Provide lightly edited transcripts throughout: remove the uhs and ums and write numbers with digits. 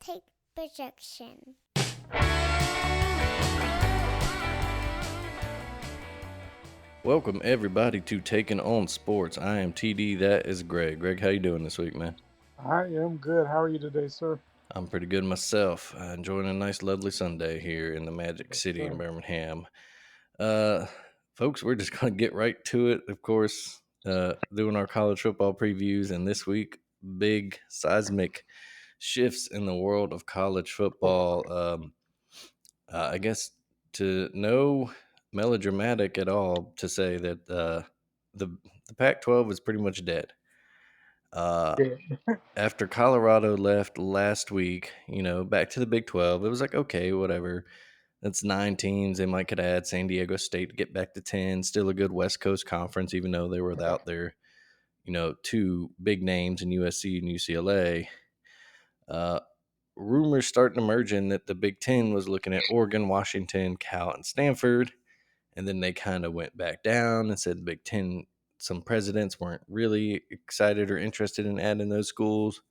take projection. Welcome everybody to Taking on Sports. I am TD. That is Greg. Greg, how you doing this week, man? I am good. How are you today, sir? I'm pretty good myself. Enjoying a nice, lovely Sunday here in the Magic Yes, City in sir. Birmingham. Uh, Folks, we're just gonna get right to it. Of course, doing our college football previews, and this week, big seismic shifts in the world of college football. I guess to no melodramatic at all to say that the the Pac-12 is pretty much dead. Uh, Yeah. After Colorado left last week, back to the Big 12, it was like, okay, whatever. That's 9 teams. They might could add San Diego State to get back to 10. Still a good West Coast conference, even though they were without their, two big names in USC and UCLA. Uh, Rumors starting to emerge in that the Big 10 was looking at Oregon, Washington, Cal, and Stanford. And then they kind of went back down and said the Big 10, some presidents weren't really excited or interested in adding those schools.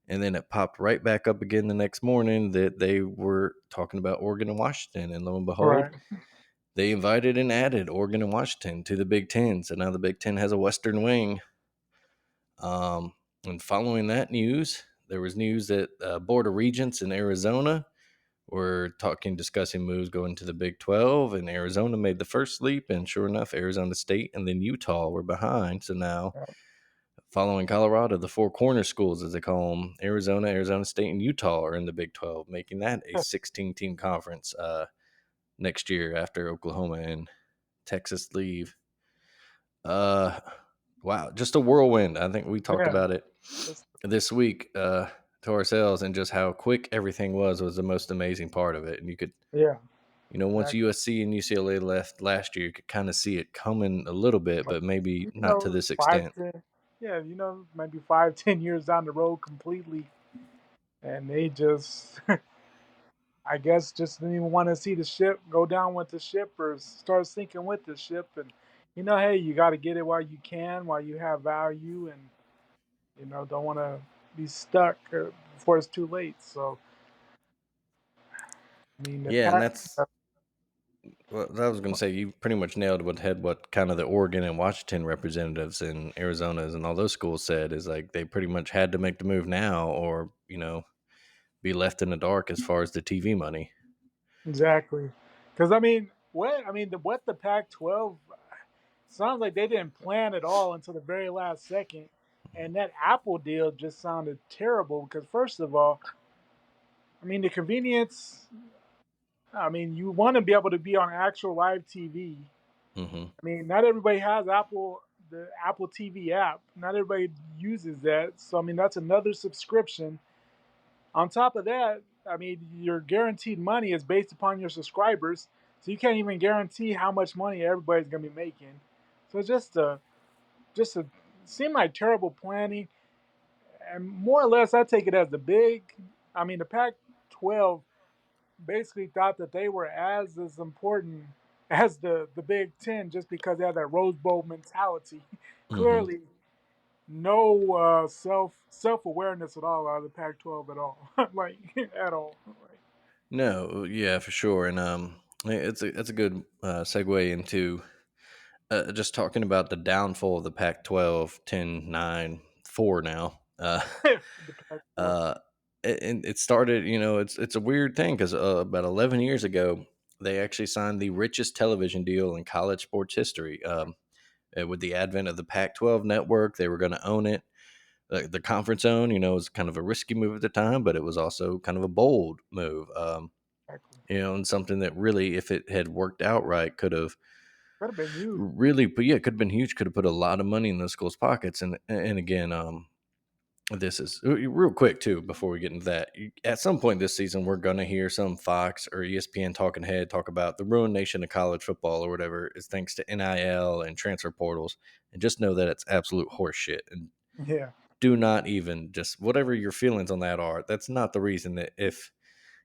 And then it popped right back up again the next morning that they were talking about Oregon and Washington. And lo and behold, Right. they invited and added Oregon and Washington to the Big Ten. So now the Big Ten has a Western wing. And following that news, there was news that Board of Regents in Arizona were discussing moves going to the Big 12. And Arizona made the first leap. And sure enough, Arizona State and then Utah were behind. So now, following Colorado, the four corner schools, as they call them, Arizona, Arizona State, and Utah are in the Big 12, making that a 16-team conference next year after Oklahoma and Texas leave. Wow, just a whirlwind. I think we talked Yeah. about it That's, this week to ourselves, and just how quick everything was the most amazing part of it. And you could, yeah. once Exactly. USC and UCLA left last year, you could kind of see it coming a little bit, but maybe You not to know, this five, extent. 10, yeah, maybe 5, 10 years down the road completely. And they just, I guess, just didn't even want to see the ship go down with the ship or start sinking with the ship. And, hey, you got to get it while you can, while you have value, and, don't want to be stuck before it's too late. So, I mean, the Yeah, and pack. that's what I was going to say. You pretty much nailed what kind of the Oregon and Washington representatives and Arizona's and all those schools said is like they pretty much had to make the move now, or be left in the dark as far as the TV money. Exactly, because what the Pac-12 sounds like they didn't plan it all until the very last second, and that Apple deal just sounded terrible. Because first of all, the convenience. You want to be able to be on actual live TV. Hmm. Not everybody has the Apple TV app. Not everybody uses that. So that's another subscription. On top of that, your guaranteed money is based upon your subscribers, so you can't even guarantee how much money everybody's gonna be making. So it's just a seem like terrible planning, and more or less, I take it as the big. The Pac-12 basically thought that they were as important as the Big Ten just because they had that Rose Bowl mentality. Hmm. Clearly, no self awareness at all out of the Pac-12 at all, like at all. Like, No, yeah, for sure, and it's a good segue into just talking about the downfall of the Pac-12, 10-9-4 now. the Pac-12. Uh, and it started, it's a weird thing because about 11 years ago, they actually signed the richest television deal in college sports history. With the advent of the Pac-12 network, they were going to own it. The conference own, was kind of a risky move at the time, but it was also kind of a bold move. Exactly. And something that really, if it had worked out right, could have Could have been huge. really, but yeah, it could have been huge. Could have put a lot of money in those schools' pockets. And again, this is real quick too. Before we get into that, at some point this season, we're gonna hear some Fox or ESPN talking head talk about the ruined nation of college football or whatever is thanks to NIL and transfer portals. And just know that it's absolute horseshit. And Yeah. do not even just whatever your feelings on that are. That's not the reason that if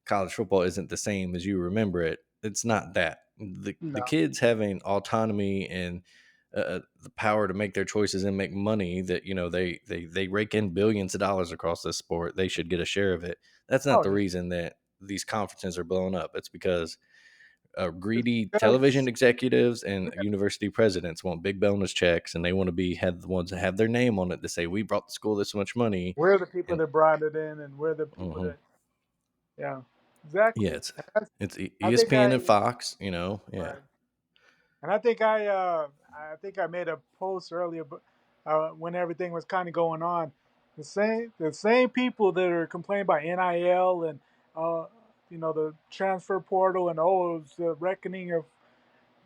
college football isn't the same as you remember it, it's not that. The No. kids having autonomy and the power to make their choices and make money, that they rake in billions of dollars across this sport, they should get a share of it. That's not Oh the yeah, reason that these conferences are blowing up. It's because it's greedy television because executives and university presidents want big bonus checks, and they want to be had the ones that have their name on it to say we brought the school this much money. we're the people And that brought it in, and we're the people mhm. that yeah, Yeah, exactly. And it's I think ESPN and Fox. Yeah, right. And I think I made a post earlier, but when everything was kind of going on, the same people that are complaining about NIL and uh, the transfer portal and it's the reckoning of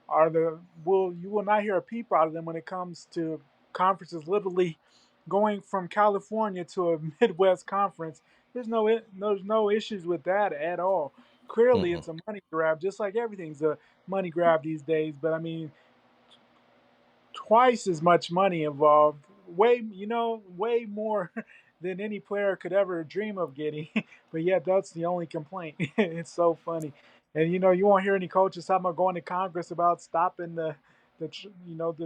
are the will you will not hear a peep out of them when it comes to conferences literally going from California to a Midwest conference. There's no issues with that at all. Clearly, mm-mm. it's a money grab, just like everything's a money grab these days. But I mean, twice as much money involved, way more than any player could ever dream of getting. But yet, that's the only complaint. It's so funny, and you won't hear any coaches talking about going to Congress about stopping the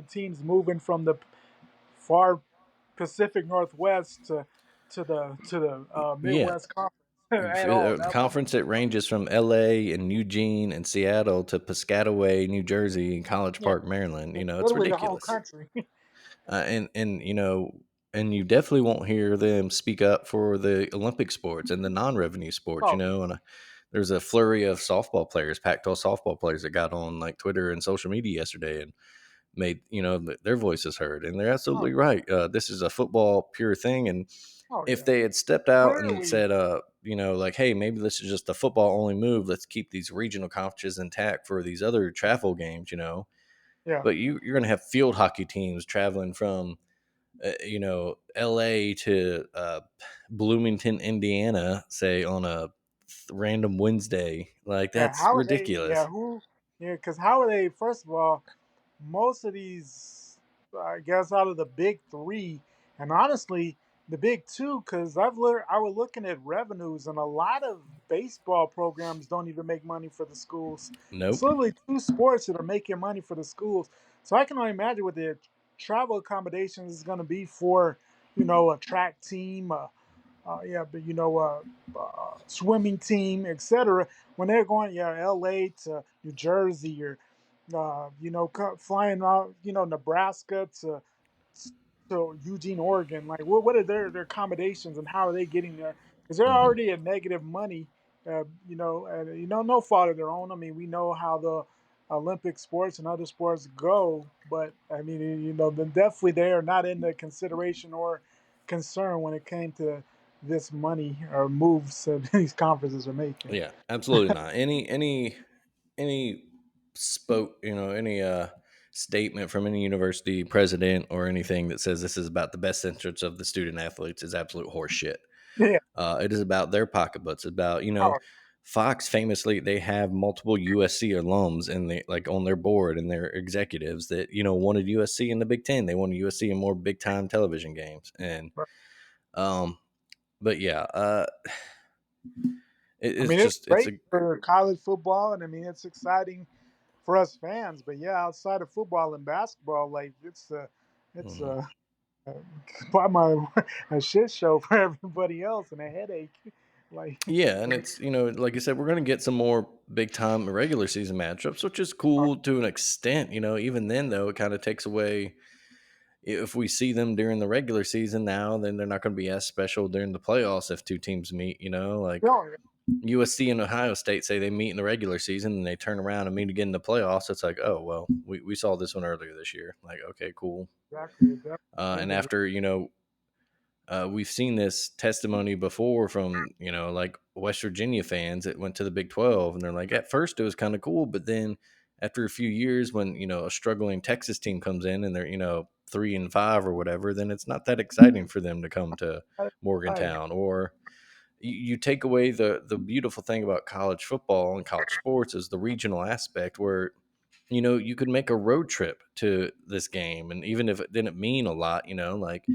teams moving from the far Pacific Northwest to the Yeah. Midwest Conference at all. That won't Conference that ranges from LA and Eugene and Seattle to Piscataway, New Jersey, and College yeah, Park, Maryland. It's literally the whole ridiculous. country. And you definitely won't hear them speak up for the Olympic sports and the non-revenue sports. Oh And there's a flurry of softball players, Pac-12 softball players, that got on like Twitter and social media yesterday and made their voices heard, and they're oh absolutely right. This is a football pure thing, and oh if yeah, they had stepped out and clearly said, like, hey, maybe this is just a football only move. Let's keep these regional conferences intact for these other travel games. yeah. But you're going to have field hockey teams traveling from, LA to Bloomington, Indiana, say on a random Wednesday. Like, Yeah, that's how are they? Yeah, ridiculous. who? Yeah, because how are they? First of all, most of these, I guess, out of the big three, and honestly, the big two, because I was looking at revenues, and a lot of baseball programs don't even make money for the schools. It's Nope. literally two sports that are making money for the schools. So I can only imagine what the travel accommodations is going to be for, a track team, yeah, but swimming team, etc. When they're going, yeah, L.A. to New Jersey or, flying out, Nebraska to Eugene, Oregon. Like, what are their accommodations and how are they getting there? Because they're Hmm. already at negative money, and no fault of their own. I mean, we know how the Olympic sports and other sports go, but I mean, then definitely they are not in the consideration or concern when it came to this money or moves that these conferences are making. Yeah, absolutely not. Any any statement from any university president or anything that says this is about the best interests of the student athletes is absolute horseshit. Yeah. It is about their pocketbooks. About Oh, Fox famously, they have multiple USC alums and they like on their board and their executives that wanted USC in the Big Ten. They wanted USC in more big time television games, and right. um, but yeah, I it's mean, it's just it's great a for college football, and I mean, it's exciting for us fans. But yeah, outside of football and basketball, like it's mhm. uh, by my a shit show for everybody else and a headache. Like, Yeah, and it's like I said, we're going to get some more big time regular season matchups, which is cool to an extent. Even then though, it kind of takes away if we see them during the regular season now, then they're not going to be as special during the playoffs if two teams meet. Like oh, USC and Ohio State say they meet in the regular season and they turn around and meet again in the playoffs. It's like, oh well, we saw this one earlier this year. Like, okay, cool. exactly. It definitely And changes. after we've seen this testimony before from like West Virginia fans that went to the Big 12, and they're like, at first it was kind of cool, but then after a few years, when a struggling Texas team comes in and they're 3-5 or whatever, then it's not that exciting for them to come to Right. Morgantown. Or you take away the beautiful thing about college football and college sports is the regional aspect, where you could make a road trip to this game, and even if it didn't mean a lot, like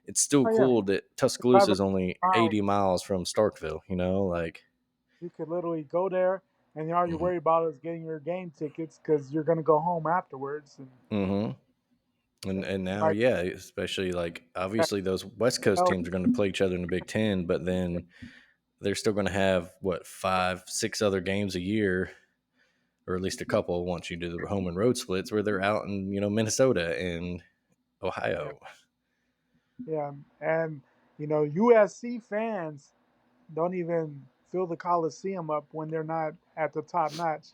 it's still Oh yeah, cool that Tuscaloosa is only 5 miles. 80 miles from Starkville, like. You could literally go there, and all you're Hmm. worried about is getting your game tickets because you're gonna go home afterwards. And Hmm. And now, Like, yeah, especially like obviously those West Coast oh, teams are going to play each other in the Big Ten, but then they're still going to have what 5, 6 other games a year, or at least a couple once you do the home and road splits, where they're out in Minnesota and yeah, Ohio. yeah, and USC fans don't even fill the Coliseum up when they're not at the top notch.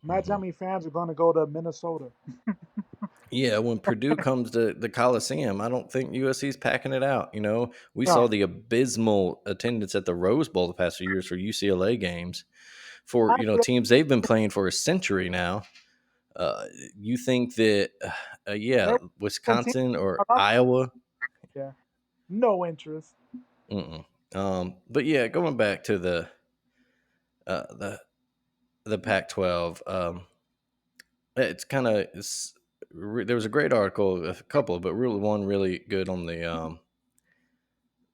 Imagine how Hmm. many fans are going to go to Minnesota. Yeah, when Purdue comes to the Coliseum, I don't think USC's packing it out. We saw No, the abysmal attendance at the Rose Bowl the past few years for UCLA games for actually, teams they've been playing for a century now. Uh, you think that, there yeah, were some teams. Wisconsin or Iowa? Yeah, no interest. Mm-mm. But yeah, going back to uh, the the Pac-12, it's kind of there was a great article, a couple, but really one really good on the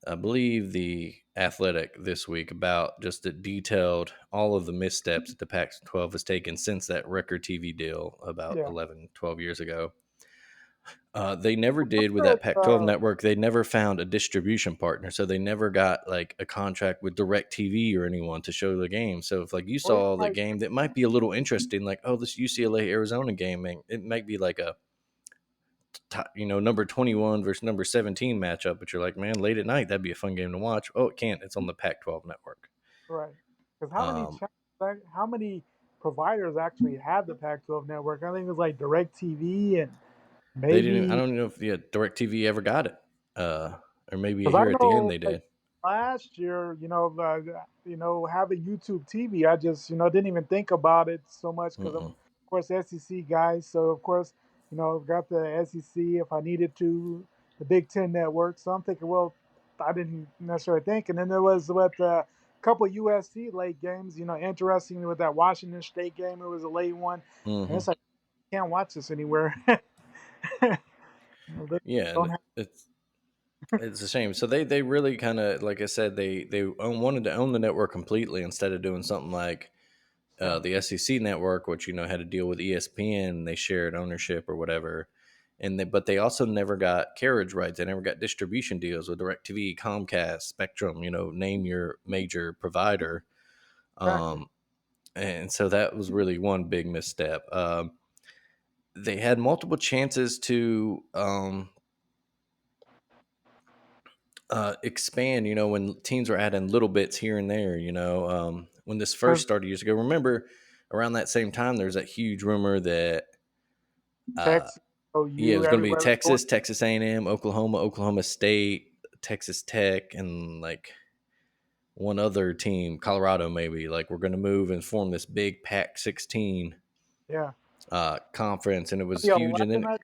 I believe the Athletic this week about just the detailed all of the missteps that the Pac-12 has taken since that record TV deal about Yeah, 11, 12 years ago. They never did with sure, that Pac-12 network. They never found a distribution partner, so they never got like a contract with DirecTV or anyone to show the game. So if like you or even saw the like game that might be a little interesting, like this UCLA Arizona game, and it might be like a number 21 versus number 17 matchup, but you're like, man, late at night that'd be a fun game to watch. Oh, it can't. It's on the Pac-12 network. right, because Um, how many providers actually have the Pac-12 network? I think it was like DirecTV and they didn't. I maybe don't know if DirecTV ever got it, or maybe because I here at the end know they like did. last year, having YouTube TV, I just didn't even think about it so much because I'm Mm-mm. of course SEC guys, so of course got the SEC if I needed to, the Big Ten network. So I'm thinking, well, I didn't necessarily think, and then there was with a couple USC late games, interesting with that Washington State game. It was a late one, and Hmm. it's like can't watch this anywhere. They Yeah, don't and have, it's a shame. So they really kind of, like I said, wanted to own the network completely instead of doing something like yeah, the SEC network, which had to deal with ESPN. And they shared ownership or whatever, but they also never got carriage rights. They never got distribution deals with DirecTV, Comcast, Spectrum. Name your major provider. exactly. Um, and so that was really one big misstep. They had multiple chances to expand, when teams were adding little bits here and there, when this first Because started years ago. Remember, around that same time, there was that huge rumor that, uh, Texas, yeah, it OU, was going to be everybody was going. Texas A&M, Oklahoma, Oklahoma State, Texas Tech, and like one other team, Colorado maybe. Like we're going to move and form this big Pac-16 Yeah. conference, and it was The huge. And 11, then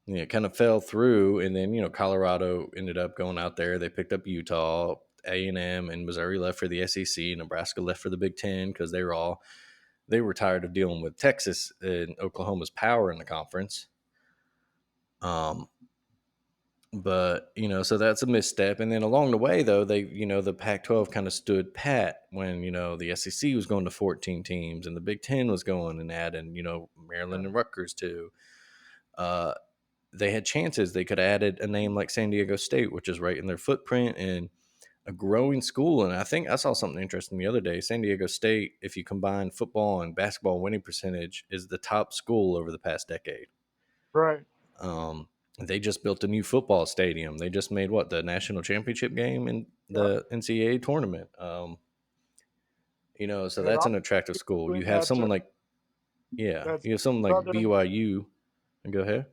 it kind of fell through, and then Colorado ended up going out there. They picked up Utah, A&M, and Missouri left for the SEC. Nebraska left for the Big Ten because they were tired of dealing with Texas and Oklahoma's power in the conference. Um, but so that's a misstep. And then along the way, though, the Pac-12 kind of stood pat when the SEC was going to 14 teams and the Big Ten was going and adding yeah, Maryland and Rutgers too. Uh, they had chances. They could have added a name like San Diego State, which is right in their footprint and a growing school. And I think I saw something interesting the other day. San Diego State, if you combine football and basketball winning percentage, is the top school over the past decade. right. They just built a new football stadium. They just made the national championship game in Yep. the NCAA tournament. So And it that's also an attractive keeps school. you You in have someone that you have someone like southern, BYU. Go ahead.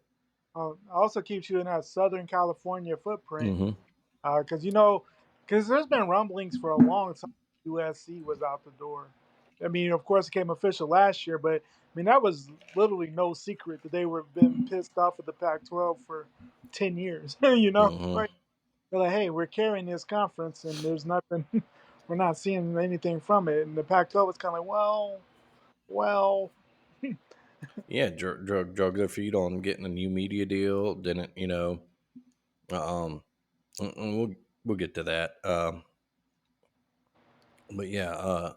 also keeps you in that Southern California footprint. Mm-hmm. Because because there's been rumblings for a long time USC was out the door. I mean, of course, it came official last year, but I mean that was literally no secret that they were been pissed off at the Pac-12 for 10 years. Mm-hmm. Right? They're like, hey, we're carrying this conference, and there's nothing. We're not seeing anything from it. And the Pac-12 was kind of like, well, Yeah, drug their feet on getting a new media deal. Didn't Um, and we'll get to that. But yeah,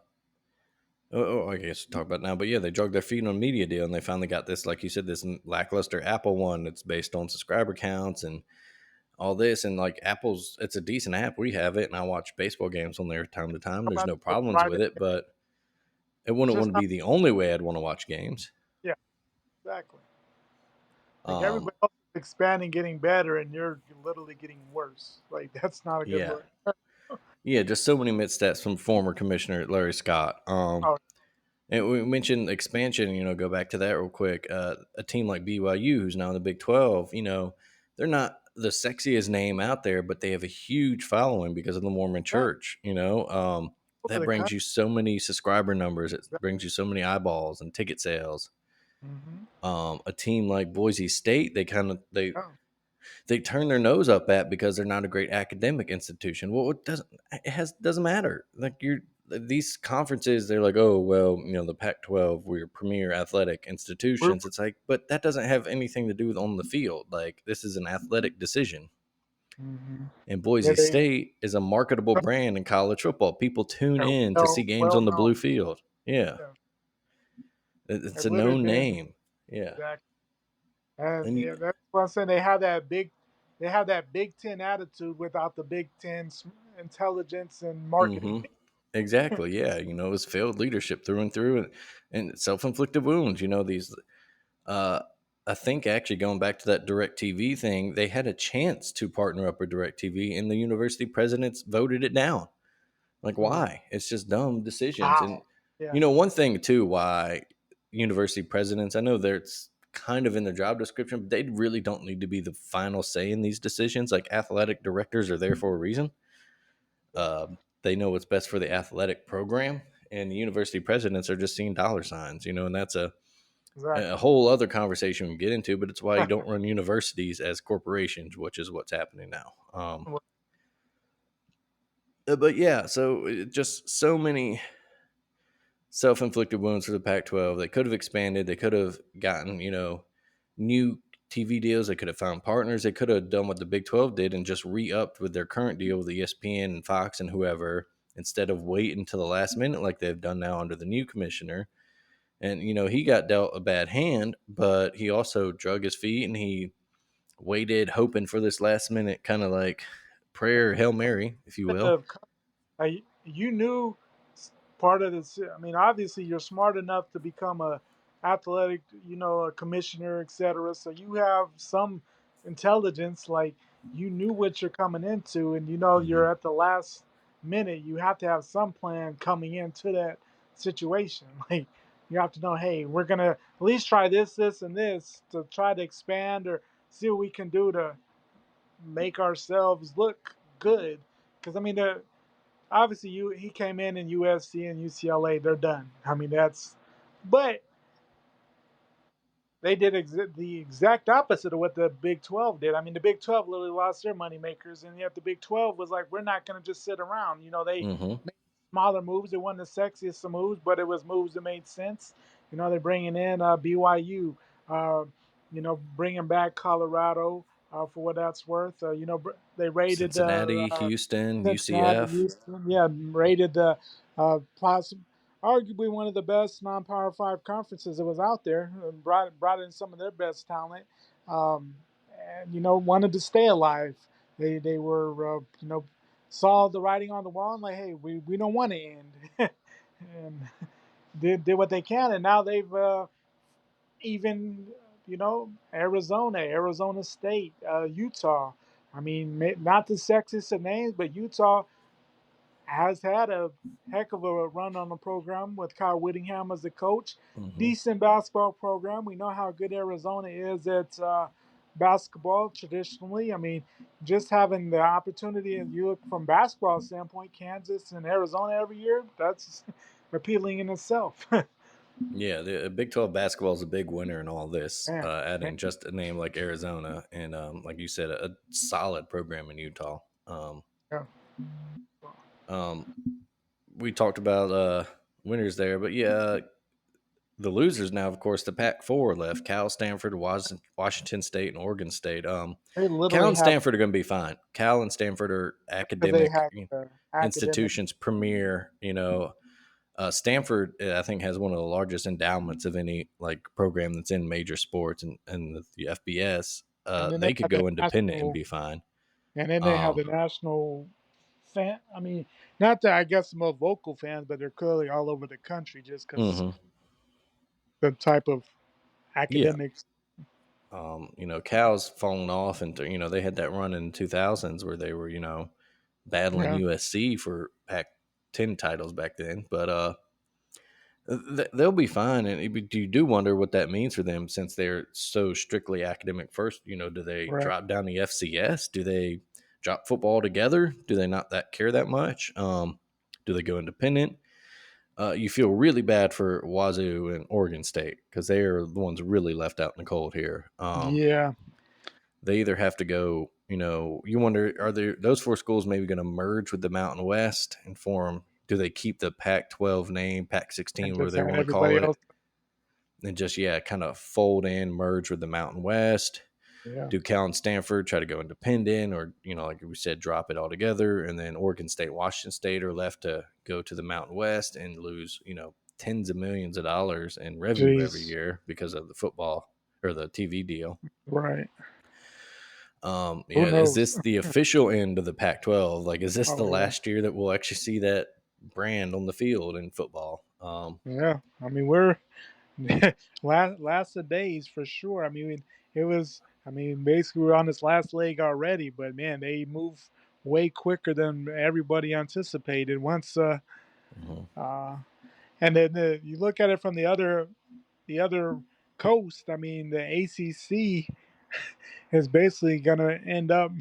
I guess we'll talk about it now, but yeah, they drug their feet on a media deal, and they finally got this, like you said, this lackluster Apple one that's based on subscriber counts and all this. And like Apple's, it's a decent app. We have it, and I watch baseball games on there time to time. I'm There's about no to put it problems right with there. it, but it It's wouldn't want just to not, be the only way I'd want to watch games. yeah, exactly. Like Um, everybody else is expanding, getting better, and you're literally getting worse. Like that's not a good yeah, look. yeah, just so many missteps from former commissioner Larry Scott. Oh, And we mentioned expansion, go back to that real quick. A team like BYU, who's now in the Big 12, they're not the sexiest name out there, but they have a huge following because of the Mormon yeah, church, over that the brings country. you so many subscriber numbers. It brings you so many eyeballs and ticket sales. Mm-hmm. A team like Boise State, Oh, they turn their nose up at because they're not a great academic institution. Well, doesn't matter. Like you're these conferences, they're like, oh well, the Pac-12, we're premier athletic we're, institutions. It's like, but that doesn't have anything to do with on the field. Like this is an athletic decision. mm-hmm. And Yeah, Boise they State is a marketable brand in college football. People tune are in to see games well on the known. blue field. Yeah, Yeah, it's they've a literally known been name. Yeah, exactly, and and yeah, that's what I'm saying. They have that Big Ten attitude without the Big Ten's intelligence and marketing. mm-hmm. Exactly. Yeah. It was failed leadership through and through, and self inflicted wounds. These, uh, I think actually going back to that DirecTV thing, they had a chance to partner up with DirecTV, and the university presidents voted it down. Like, Oh, why? It's just dumb decisions. And, wow. Yeah. one thing too, why university presidents, I know it's kind of in their job description, but they really don't need to be the final say in these decisions. Like, athletic directors are there for a reason. uh, they know what's best for the athletic program, and the university presidents are just seeing dollar signs, and that's a Exactly. whole other conversation we can get into. But it's why you don't run universities as corporations, which is what's happening now. But yeah, so just so many self-inflicted wounds for the Pac-12. They could have expanded. They could have gotten new TV deals. They could have found partners. They could have done what the Big 12 did and just re-upped with their current deal with ESPN and Fox and whoever, instead of waiting until the last minute like they've done now under the new commissioner. And he got dealt a bad hand, but he also drug his feet and he waited, hoping for this last minute kind of like prayer, Hail Mary, if you will. Of you knew part of this. I mean, obviously, you're smart enough to become a athletic, a commissioner, etc. So you have some intelligence. Like you knew what you're coming into, and Hmm. you're at the last minute. You have to have some plan coming into that situation. Like you have to know, hey, we're gonna at least try this, this, and this to try to expand or see what we can do to make ourselves look good. Because I mean, obviously he came in USC and UCLA, they're done. I mean but they did the exact opposite of what the Big 12 did. I mean, the Big 12 literally lost their money makers, and yet the Big 12 was like, we're not going to just sit around. They Hmm. made smaller moves. It wasn't the sexiest of moves, but it was moves that made sense. They're bringing in BYU, uh, bringing back Colorado for what that's worth. They raided Cincinnati, Houston, Cincinnati, UCF. Houston. Yeah, rated possibly, arguably one of the best non-power five conferences that was out there. And brought in some of their best talent, um, and wanted to stay alive. They were saw the writing on the wall and like, hey, we don't want to end, and did what they can, and now they've even Arizona State, Utah. I mean, not the sexiest of names, but Utah has had a heck of a run on the program with Kyle Whittingham as the coach. Hmm. Decent basketball program. We know how good Arizona is at basketball traditionally. I mean, just having the opportunity, and you look from basketball standpoint, Kansas and Arizona every year, that's appealing in itself. Yeah, the Big 12 basketball is a big winner in all this. Man, Adding just a name like Arizona and, like you said, a solid program in Utah. yeah. Um, we talked about winners there, but yeah, the losers now, of course, the Pac-4 left: Cal, Stanford, Washington State, and Oregon State. They Cal literally and have Stanford are going to be fine. Cal and Stanford are because they academic have academic. institutions, premier. Stanford, I think, has one of the largest endowments of any like program that's in major sports, and the FBS. And then they They could have the go independent and national, be fine. and then they have Um, the national fan. I mean, not that I guess the most vocal fans, but they're clearly all over the country just because hmm the type of Yeah. academics. Cal's fallen off, and they had that run in 2000s where they were battling Yeah, USC for Pac-10 titles back then, but they'll be fine. And you do wonder what that means for them since they're so strictly academic first. Do they right. drop down the FCS? Do they drop football together? Do they not that care that much? Do they go independent? You feel really bad for Wazoo and Oregon State because they are the ones really left out in the cold here. Yeah, They either have to go, you wonder, are there those four schools maybe going to merge with the Mountain West and form? Do they keep the Pac 12 name, Pac and 16, whatever just they have want to call everybody it, else. and just, yeah, kind of fold in, merge with the Mountain West? Yeah, Do Cal and Stanford try to go independent, or, like we said, drop it all together? And then Oregon State, Washington State are left to go to the Mountain West and lose, tens of millions of dollars in revenue every jeez, year because of the football or the TV deal. right. Who Yeah, is knows? this the official end of the Pac-12? Like, is this the Oh yeah, last year that we'll actually see that brand on the field in football? yeah. I mean, we're last of days for sure. I mean, it was. I mean, basically we're on this last leg already, but man, they move way quicker than everybody anticipated. Once, Mhm. uh, and then you look at it from the other coast. I mean, the ACC is basically going to end up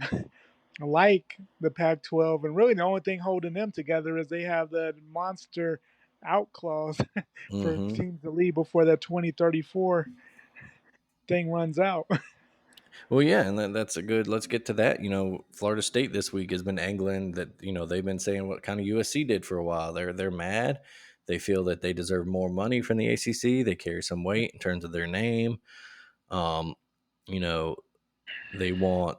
like the Pac-12, and really the only thing holding them together is they have the monster out clause for Mhm. teams to leave before that 2034 thing runs out. Well, yeah, and that's a good. Let's get to that. Florida State this week has been angling that. They've been saying what kind of USC did for a while. They're mad. They feel that they deserve more money from the ACC. They carry some weight in terms of their name. Um, you know, they want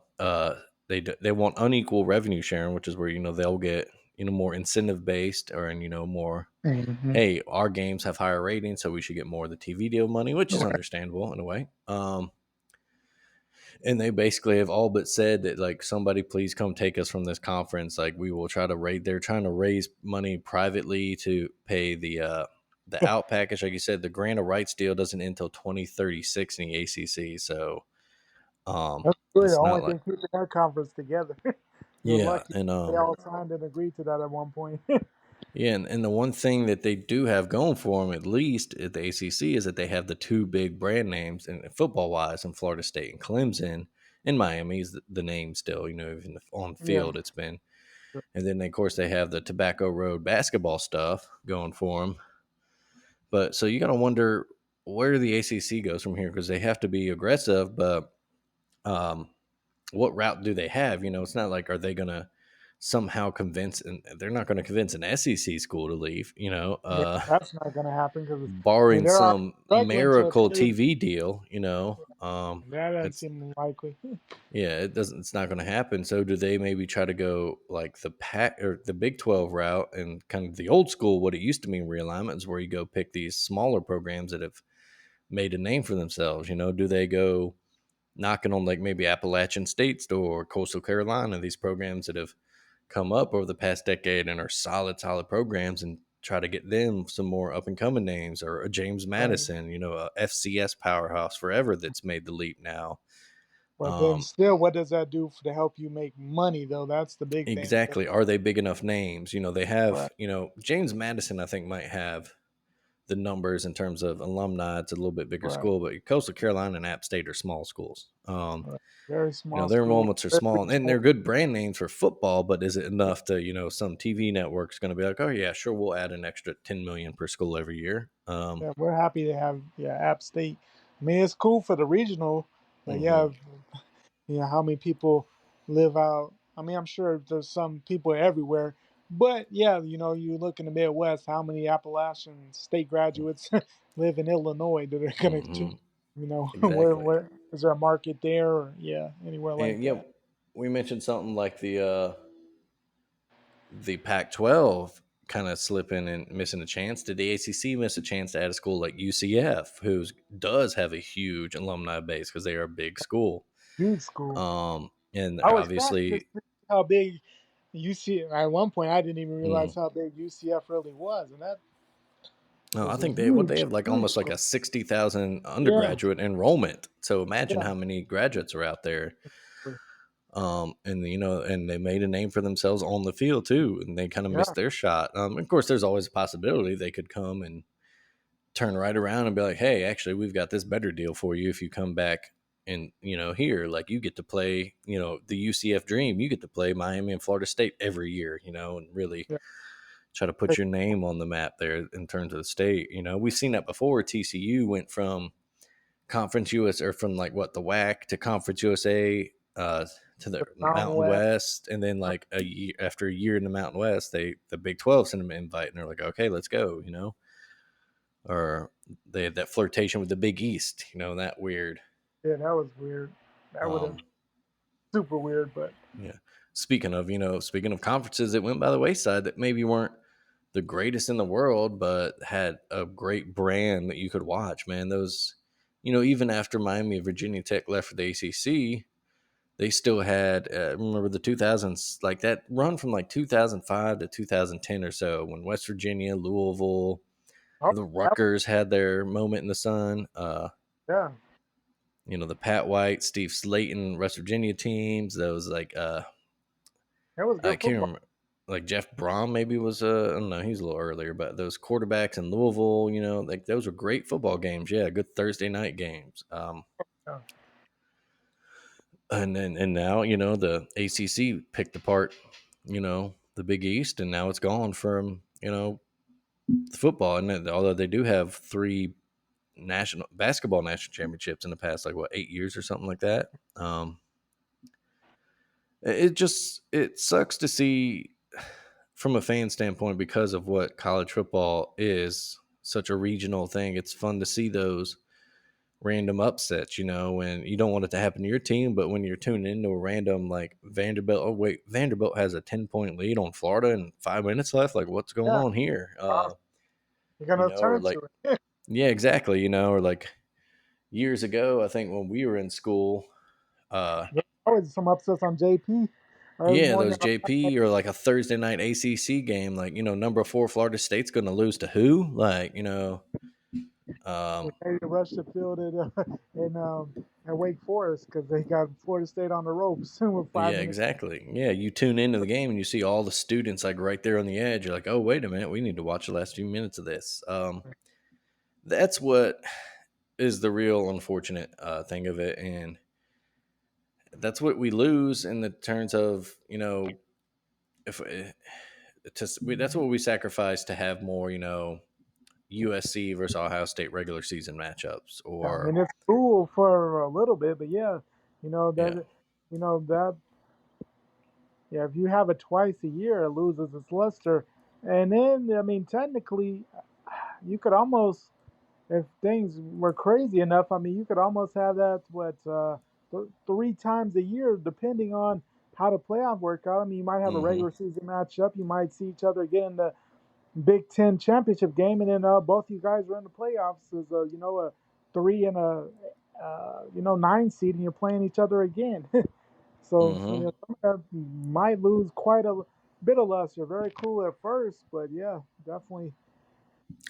they want unequal revenue sharing, which is where they'll get more incentive based, or and more, Hmm. hey, our games have higher ratings, so we should get more of the TV deal money, which is Right. understandable in a way. And they basically have all but said that, like, somebody please come take us from this conference. Like, we will try to raise. They're trying to raise money privately to pay the out package. Like you said, the grant of rights deal doesn't end until 2036 in the ACC. So That's really the it's not only like, thing keeping our conference together. We're yeah, lucky and they all signed and agreed to that at one point. yeah, and the one thing that they do have going for them, at least at the ACC, is that they have the two big brand names, and football wise, in Florida State and Clemson. In Miami is the name still, even on Yeah. field it's been. And then, of course, they have the Tobacco Road basketball stuff going for them. But so you got to wonder where the ACC goes from here, because they have to be aggressive. But um, what route do they have? It's not like, are they going to somehow convince, and they're not going to convince an SEC school to leave, Yeah, that's not going to happen because I mean barring they're already some struggling to miracle stay. TV deal, That doesn't it's, seem likely. yeah, it's not going to happen. So do they maybe try to go like the pack or the Big 12 route, and kind of the old school, what it used to mean realignment is where you go pick these smaller programs that have made a name for themselves. Do they go knocking on like maybe Appalachian State or Coastal Carolina, these programs that have come up over the past decade and are solid programs, and try to get them some more up and coming names, or a James Right. Madison, a FCS powerhouse forever that's made the leap now. But then Um, still, what does that do to help you make money though? That's the big thing. exactly. Are they big enough names? They Right. have, James Madison, I think, might have the numbers in terms of alumni. It's a little bit bigger Right. school, but Coastal Carolina and App State are small schools. Right. Very small Their school. enrollments are Very small, and regional. they're good brand names for football, but is it enough to, some TV network's going to be like, oh yeah, sure, we'll add an extra 10 million per school every year. Yeah, we're happy to have App State. I mean, it's cool for the regional, but Mhm, yeah, how many people live out? I mean, I'm sure there's some people everywhere, but yeah, you look in the Midwest, how many Appalachian State graduates live in Illinois that are gonna, mhm, exactly. where is there a market there, or yeah, anywhere like And yeah, that? we mentioned something like the Pac-12. kind of slipping and missing a chance? Did the ACC miss a chance to add a school like UCF, who does have a huge alumni base because they are a big school? Huge school. And I was fascinated obviously, to see how big UC. At one point, I didn't even realize mm, how big UCF really was, and that no, I was a think they huge, have like huge almost like school. a 60,000 Yeah, undergraduate enrollment. So imagine yeah, how many graduates are out there. And and they made a name for themselves on the field too, and they kind of yeah, missed their shot. Of course, there's always a possibility they could come and turn right around and be like, "Hey, actually, we've got this better deal for you if you come back and here, like you get to play, the UCF Dream, you get to play Miami and Florida State every year, and really yeah. try to put your name on the map there in terms of the state. We've seen that before. TCU went from Conference US or from like what the WAC to Conference USA to the The Mountain Mountain West. West, and then like after a year in the Mountain West, the Big 12 sent them an invite, and they're like, okay, let's go, or they had that flirtation with the Big East, that weird. Yeah, that was weird. That would have Um, super weird, but yeah. Speaking of conferences that went by the wayside that maybe weren't the greatest in the world, but had a great brand that you could watch, man. Those, even after Miami and Virginia Tech left for the ACC, they still had, remember the 2000s, like that run from like 2005 to 2010 or so when West Virginia, Louisville, oh, the that, Rutgers had their moment in the sun. yeah, The Pat White, Steve Slayton, West Virginia teams. Those like that was I good can't football. remember. Like Jeff Brom maybe was I don't know, he's a little earlier, but those quarterbacks in Louisville, like those were great football games. Yeah, good Thursday night games. Yeah, And now the ACC picked apart the Big East, and now it's gone from football. And although they do have three national championships in the past like what 8 years or something like that. It sucks to see from a fan standpoint because of what college football is, such a regional thing. It's fun to see those random upsets, when you don't want it to happen to your team, but when you're tuning into a random like Vanderbilt, oh wait, Vanderbilt has a 10-point lead on Florida and 5 minutes left. Like, what's going yeah. on here? You're gonna Or turn like, to it. yeah, exactly. Or like years ago, I think when we were in school, uh, There's always some upsets on JP early yeah, morning. those JP or like a Thursday night ACC game, like, number four Florida State's going to lose to who? Like, um, Ready to rush the field at Wake Forest because they got Florida State on the ropes with five yeah, minutes. exactly. Yeah, you tune into the game and you see all the students like right there on the edge. You're like, oh, wait a minute, we need to watch the last few minutes of this. That's what is the real unfortunate thing of it, and that's what we lose in the terms of if that's what we sacrifice to have more USC versus Ohio State regular season matchups, I or mean, it's cool for a little bit, but yeah, yeah, that yeah, if you have it twice a year, it loses its luster. And then, I mean, technically, you could almost, if things were crazy enough, I mean, you could almost have that three times a year, depending on how the playoff work out. I mean, you might have a hmm regular season matchup, you might see each other again in the Big Ten championship game, and then both you guys are in the playoffs as a three and a nine seed, and you're playing each other again. So hmm some of that might lose quite a bit of luster. Very cool at first, but yeah, definitely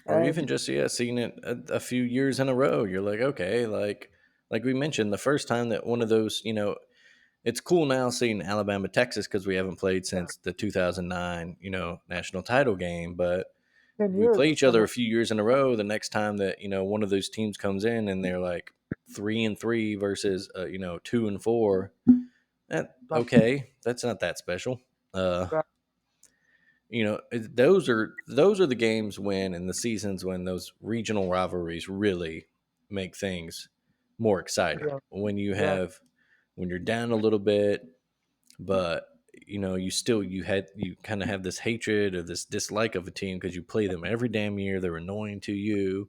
or adds. even just seeing it a few years in a row. You're like, okay, like we mentioned the first time that one of those, it's cool now seeing Alabama Texas because we haven't played Yeah, since the 2009 national title game, but 10 we years play is each other coming. a few years in a row. The next time that one of those teams comes in and they're like 3-3 versus 2-4, that Like okay, that's not that special. Uh, that. those are the games when and the seasons when those regional rivalries really make things more exciting. Yeah, exactly. When you're down a little bit, but you kind of have this hatred or this dislike of a team because you play them every damn year. They're annoying to you.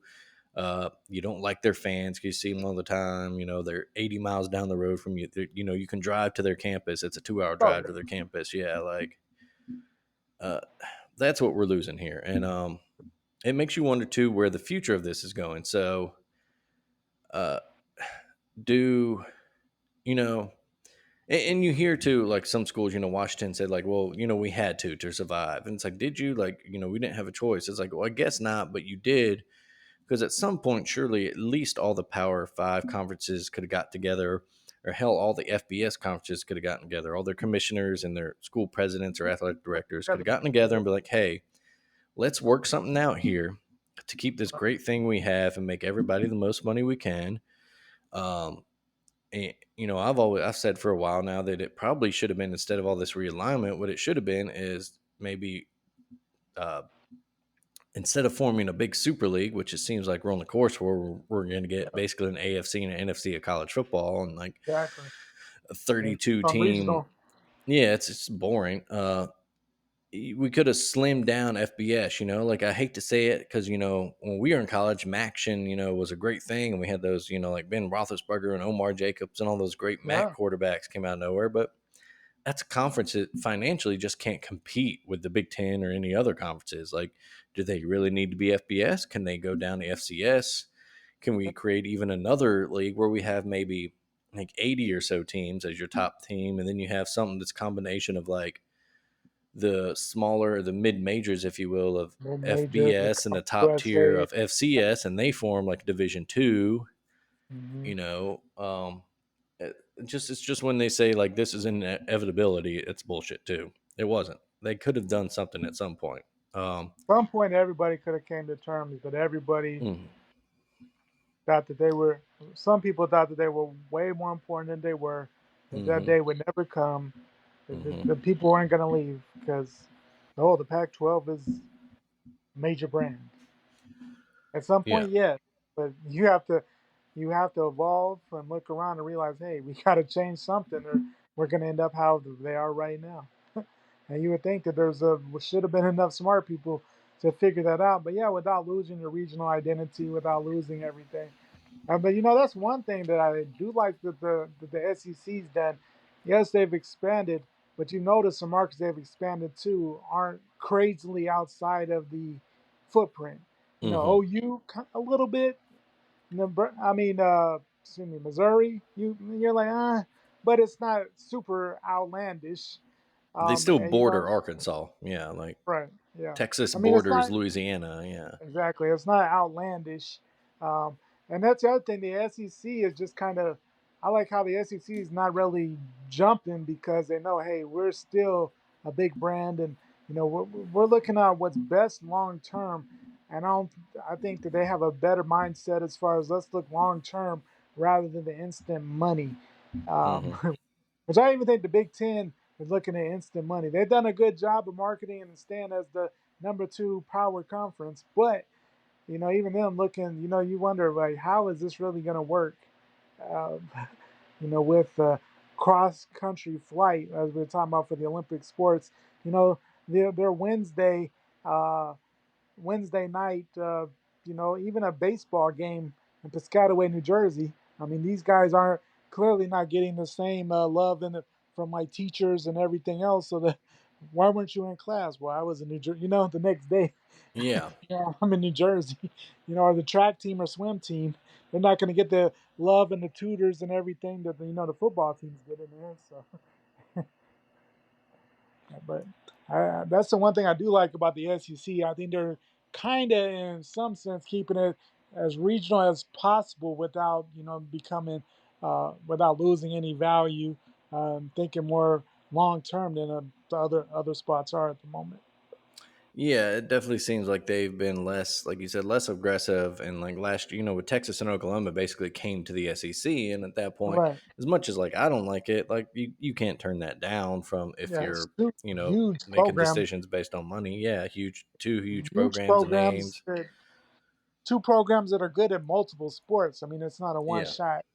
You don't like their fans because you see them all the time. They're 80 miles down the road from you. You can drive to their campus. It's a 2-hour Oh, drive to their campus. Yeah, like uh, that's what we're losing here, and it makes you wonder too where the future of this is going. So, uh, do you know? And you hear too, like some schools, Washington said, like, well, we had to survive, and it's like, did you, like, we didn't have a choice. It's like, well, I guess not, but you did, because at some point, surely, at least all the Power Five conferences could have got together, or hell, all the FBS conferences could have gotten together. All their commissioners and their school presidents or athletic directors could have gotten together and be like, hey, let's work something out here to keep this great thing we have and make everybody the most money we can. Um, and, I've said for a while now that it probably should have been, instead of all this realignment, what it should have been is maybe uh, instead of forming a big super league, which it seems like we're on the course for, we're going to get basically an AFC and an NFC of college football, and like Exactly. a And 32 some team. regional. Yeah, it's boring. We could have slimmed down FBS, like, I hate to say it, because, when we were in college, Maction, was a great thing. And we had those, like Ben Roethlisberger and Omar Jacobs and all those great Yeah. MAC quarterbacks came out of nowhere. But that's a conference that financially just can't compete with the Big Ten or any other conferences. Like, do they really need to be FBS? Can they go down to FCS? Can we create even another league where we have maybe like 80 or so teams as your top team, and then you have something that's combination of like the smaller, the mid majors, if you will, of Mid major, FBS and the top tier USA. of FCS, and they form like Division Two. Hmm. You know, it's just when they say like this is an inevitability, it's bullshit too. It wasn't. They could have done something at some point. Um, Some point, everybody could have came to terms, but everybody mm, thought that they were. Some people thought that they were way more important than they were. That mhm, day would never come. The mhm, people weren't going to leave because, oh, the Pac-12 is major brand. At some yeah, point, yes, but you have to evolve and look around and realize, hey, we got to change something, or we're going to end up how they are right now. And you would think that should have been enough smart people to figure that out. But yeah, without losing your regional identity, without losing everything. But that's one thing that I do like that the SEC's done. Yes, they've expanded, but you notice the markets they've expanded to aren't crazily outside of the footprint. mhm. OU a little bit. I mean, excuse me, Missouri. You're like but it's not super outlandish. They still And you border know, Arkansas. Yeah, like right? Yeah. Texas I mean, it's borders not. Louisiana. Yeah. Exactly. It's not outlandish. And that's the other thing. The SEC is just kind of, I like how the SEC is not really jumping because they know, hey, we're still a big brand, and we're looking at what's best long term. And I think that they have a better mindset as far as let's look long term rather than the instant money. Um, Hmm. which I even think the Big Ten is looking at instant money. They've done a good job of marketing and staying as the number 2 power conference, but even them looking, you wonder like how is this really going to work? Uh, with cross country flight as we are talking about for the Olympic sports. Their uh, Wednesday night, even a baseball game in Piscataway, New Jersey. I mean, these guys aren't clearly not getting the same love from my teachers and everything else. So why weren't you in class? Well, I was in New Jersey. The next day, Yeah. I'm in New Jersey. Or the track team or swim team, they're not going to get the love and the tutors and everything that the football teams get in there. So. But that's the one thing I do like about the SEC. I think they're kind of, in some sense, keeping it as regional as possible without, becoming, without losing any value. Thinking more long term than the other spots are at the moment. Yeah, it definitely seems like they've been less, like you said, less aggressive. And like last year, with Texas and Oklahoma basically came to the SEC. And at that point, Right. as much as like I don't like it, like you can't turn that down from if Yeah. you're, Huge making program. decisions based on money. Yeah, two huge Huge programs and programs. names. Two programs that are good at multiple sports. I mean, it's not a one Yeah, shot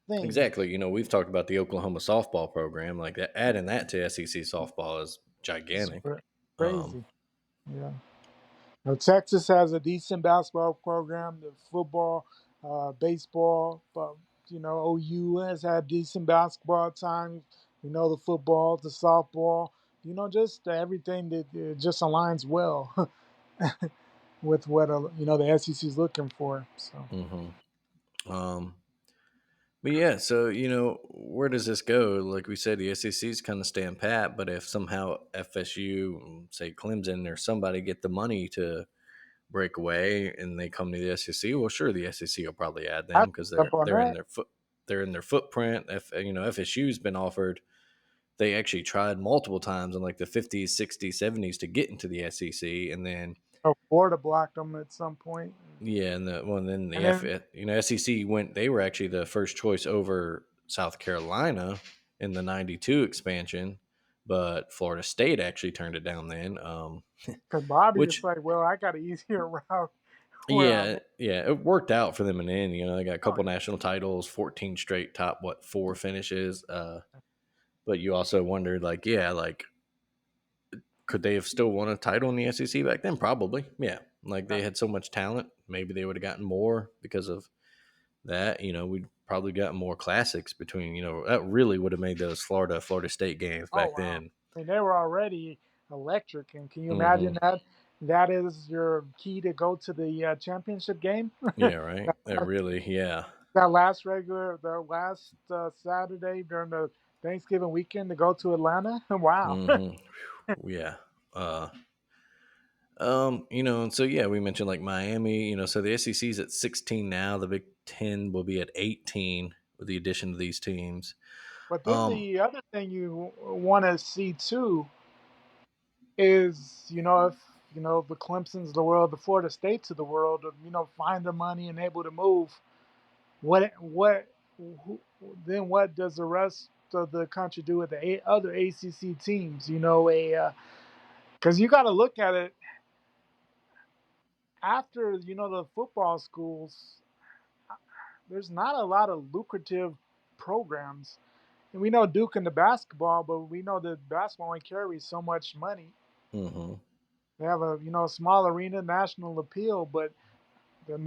thing. exactly. We've talked about the Oklahoma softball program, like that, adding that to SEC softball is It's gigantic. Um, crazy. Yeah. Texas has a decent basketball program, the football, baseball, but OU has had decent basketball at times. We know the football, the softball. just everything that just aligns well with what the SEC is looking for. So Hmm. Um, but yeah, so where does this go? Like we said, the SEC is kind of staying pat, but if somehow FSU, say Clemson, or somebody get the money to break away and they come to the SEC, well, sure, the SEC will probably add I them because jump on that. they're in their footprint. If FSU's been offered, they actually tried multiple times in like the 50s, 60s, 70s to get into the SEC, and then Oh, Florida blocked them at some point, yeah, and then and then SEC went. They were actually the first choice over South Carolina in the '92 expansion, but Florida State actually turned it down then. because Bobby was Which like, "Well, I got an easier route where I'm yeah, at." yeah, it worked out for them in the end. They got a Oh, couple national titles, 14 straight top four finishes. But you also wondered like, yeah, like could they have still won a title in the SEC back then? Probably, yeah. Like yeah. they had so much talent, maybe they would have gotten more because of that. We'd probably gotten more classics between. That really would have made those Florida State games Oh back wow. then. I mean, they were already electric, and can you Hmm. imagine that? That is your key to go to the championship game. Yeah, right. That really, yeah. The last Saturday during the Thanksgiving weekend to go to Atlanta. Wow. Hmm. Yeah. Uh, and so yeah, we mentioned like Miami. So the SEC's at 16 now. The Big Ten will be at 18 with the addition of these teams. But then Um, the other thing you want to see too is, if the Clemson's of the world, the Florida States of the world, find the money and able to move. What who, then what does the rest of the country do with the other ACC teams? Because you got to look at it after the football schools. There's not a lot of lucrative programs, and we know Duke in the basketball, but we know that basketball only carries so much money. mhm. They have a small arena, national appeal, but they're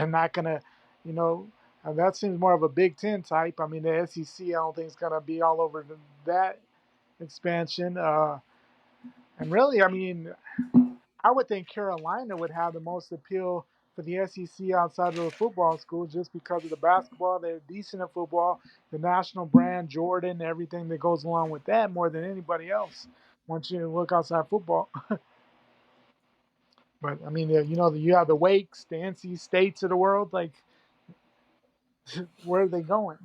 not gonna, you know, that seems more of a Big Ten type. I mean, the SEC I don't think is gonna be all over that expansion. And really, I mean, I would think Carolina would have the most appeal for the SEC outside of the football school just because of the basketball. They're decent at football, the national brand, Jordan, everything that goes along with that more than anybody else. Once you look outside football, but I mean, you have the Wakes, the NC States of the world. Like, where are they going?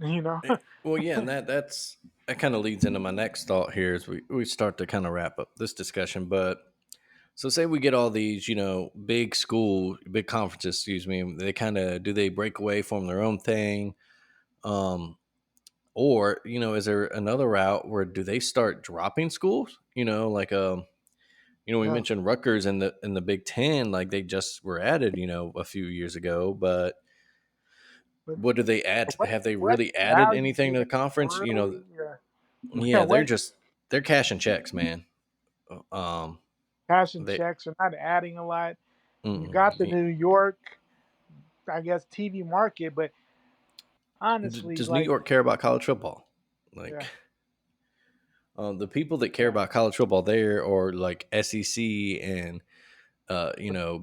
Well, yeah, and that kind of leads into my next thought here as we start to kind of wrap up this discussion. But so say we get all these, big conferences, excuse me, they kind of do they break away, form their own thing, um, or is there another route where do they start dropping schools? Like we Yeah, mentioned Rutgers in the Big Ten, like they just were added, a few years ago, but but what do they add? what Have they what really added value anything do to they the conference? really? Yeah, What they're cashing checks, man. Um, cash and they checks are not adding a lot. You got the mm-mm. New York, I guess, TV market, but honestly, Does New like, York care about college football? Like, yeah, the people that care yeah, about college football there, or like SEC and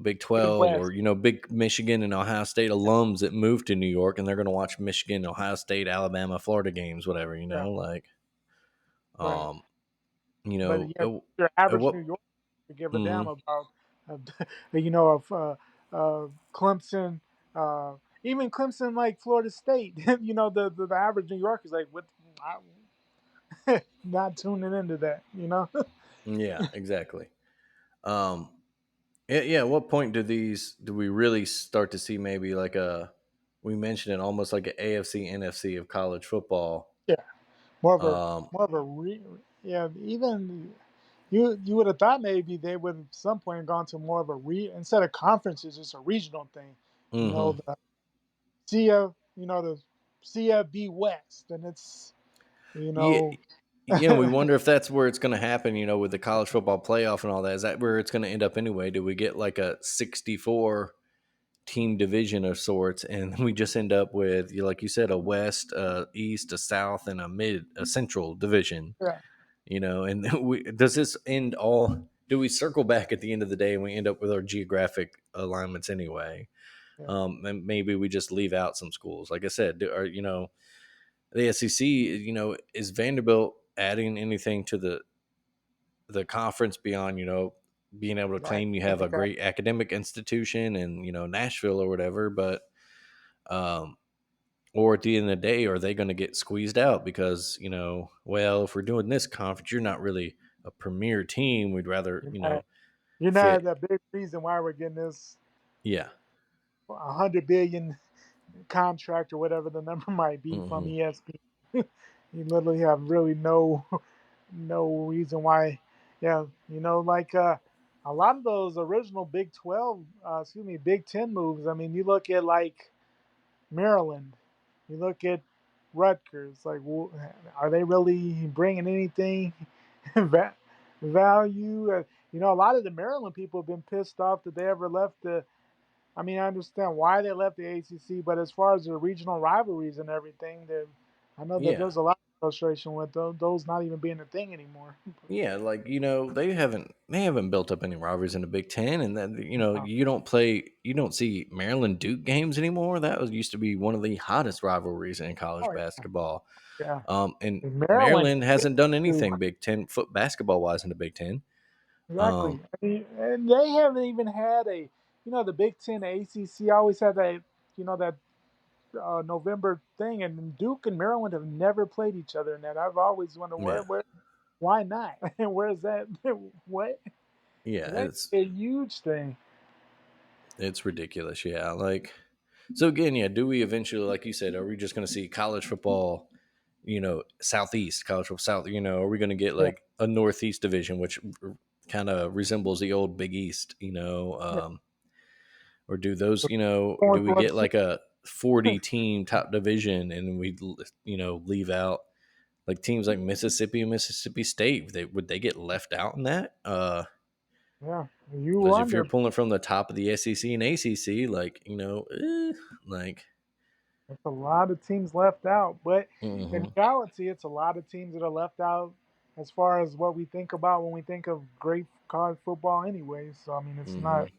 Big 12, or Midwest, big Michigan and Ohio State alums that move to New York and they're going to watch Michigan, Ohio State, Alabama, Florida games, whatever. yeah, Like, right. um, But yeah, your at average what? New Yorker could give a damn Mhm. about, uh, of Clemson, even Clemson, like Florida State. The average New Yorker is like, what? Not tuning into that. Yeah, exactly. Um, yeah. At what point do we really start to see maybe like we mentioned it almost like an AFC NFC of college football? Yeah, more of a Um, yeah. Even you would have thought maybe they would at some point gone to more of a instead of conferences, just a regional thing. hmm. The the CFB West, and it's you Yeah, know yeah. We wonder if that's where it's going to happen. With the college football playoff and all that. Is that where it's going to end up anyway? Do we get like a 64 team division of sorts, and we just end up with, like you said, a West, East, a South, and a Central division? yeah. And does this end all? Do we circle back at the end of the day and we end up with our geographic alignments anyway? Yeah. And maybe we just leave out some schools. Like I said, the SEC, is Vanderbilt adding anything to the conference beyond, being able to The claim you have a academic great academic institution and, Nashville or whatever, but um or at the end of the day, are they going to get squeezed out because, well, if we're doing this conference, you're not really a premier team. We'd rather, you're not, you're not fit. the big reason why we're getting this Yeah. 100 billion contract or whatever the number might be from Hmm. ESPN. You literally have really no reason why. Yeah, like a lot of those original Big 12, Big 10 moves. I mean, you look at like Maryland, you look at Rutgers. Like, are they really bringing anything value? A lot of the Maryland people have been pissed off that they ever left the. I mean, I understand why they left the ACC, but as far as the regional rivalries and everything, I know that Yeah. there's a lot of frustration with those not even being a thing anymore. Yeah, like they haven't built up any rivalries in the Big Ten, and then Oh, you don't see Maryland Duke games anymore. That was used to be one of the hottest rivalries in college oh, basketball. yeah. And Maryland, Maryland hasn't done anything Big Ten foot basketball wise in the Big Ten. exactly. Um, I mean, and they haven't even had the Big Ten, ACC always had that November thing, and Duke and Maryland have never played each other in that. I've always wondered yeah, why not? And where's that? What? yeah, That's a huge thing. it's ridiculous. Yeah, like so again, yeah. Do we eventually, like you said, are we just going to see college football? Southeast college football south. Are we going to get Yeah, like a Northeast division, which kind of resembles the old Big East? yeah. Or do those? Going Do we for get it. like a 40 team top division, and we leave out like teams like Mississippi and Mississippi State? Would they get left out in that? Yeah, you Because if you're wonder. pulling from the top of the SEC and ACC, like like. It's a lot of teams left out, but in Hmm. reality, it's a lot of teams that are left out as far as what we think about when we think of great college football, anyway. So I mean, it's Hmm. not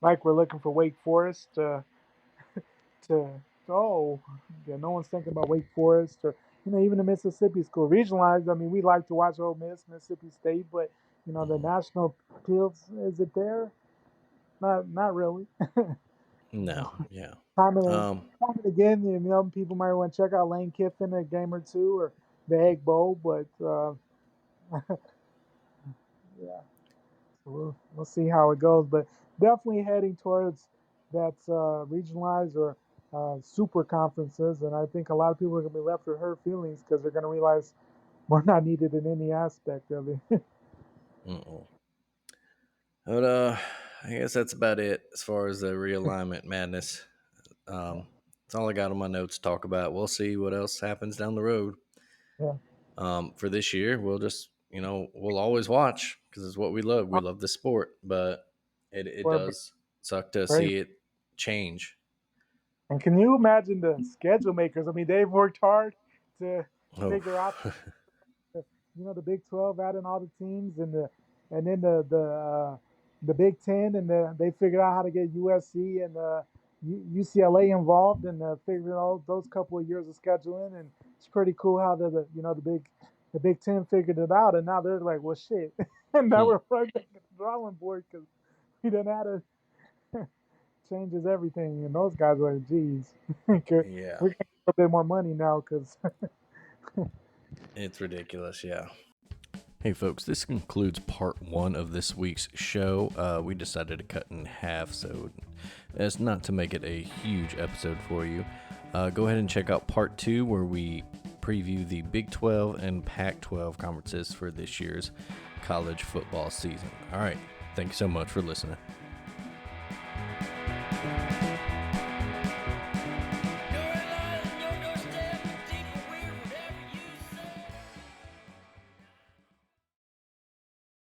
like we're looking for Wake Forest to oh, yeah, no one's thinking about Wake Forest or even the Mississippi school regionalized. I mean, we like to watch Ole Miss, Mississippi State, but the Hmm. national appeals, is it there? Not really. No, yeah. Time and Um, time and again, people might want to check out Lane Kiffin a game or two or the Egg Bowl, but yeah, so we'll see how it goes. But definitely heading towards that regionalized or super conferences, and I think a lot of people are going to be left with hurt feelings because they're going to realize we're not needed in any aspect of it. mm-mm. But I guess that's about it as far as the realignment madness. Yeah, That's all I got on my notes to talk about. We'll see what else happens down the road. yeah. For this year, we'll just we'll always watch because it's what we love. We love the sport, but it We're does suck to very. see it change. And can you imagine the schedule makers? I mean, they've worked hard to Oh, figure out the Big 12 adding all the teams and then the Big 10 and they figured out how to get USC and UCLA involved and figured out those couple of years of scheduling, and it's pretty cool how the Big 10 figured it out, and now they're like, well, shit, and now hmm. we're right back at the drawing board because we done had to changes everything, and those guys are like, geez, we're gonna Yeah, get a bit more money now because it's ridiculous. Yeah. Hey, folks, this concludes part one of this week's show. We decided to cut in half, so as not to make it a huge episode for you. Go ahead and check out part two, where we preview the Big 12 and Pac 12 conferences for this year's college football season. All right. Thank you so much for listening.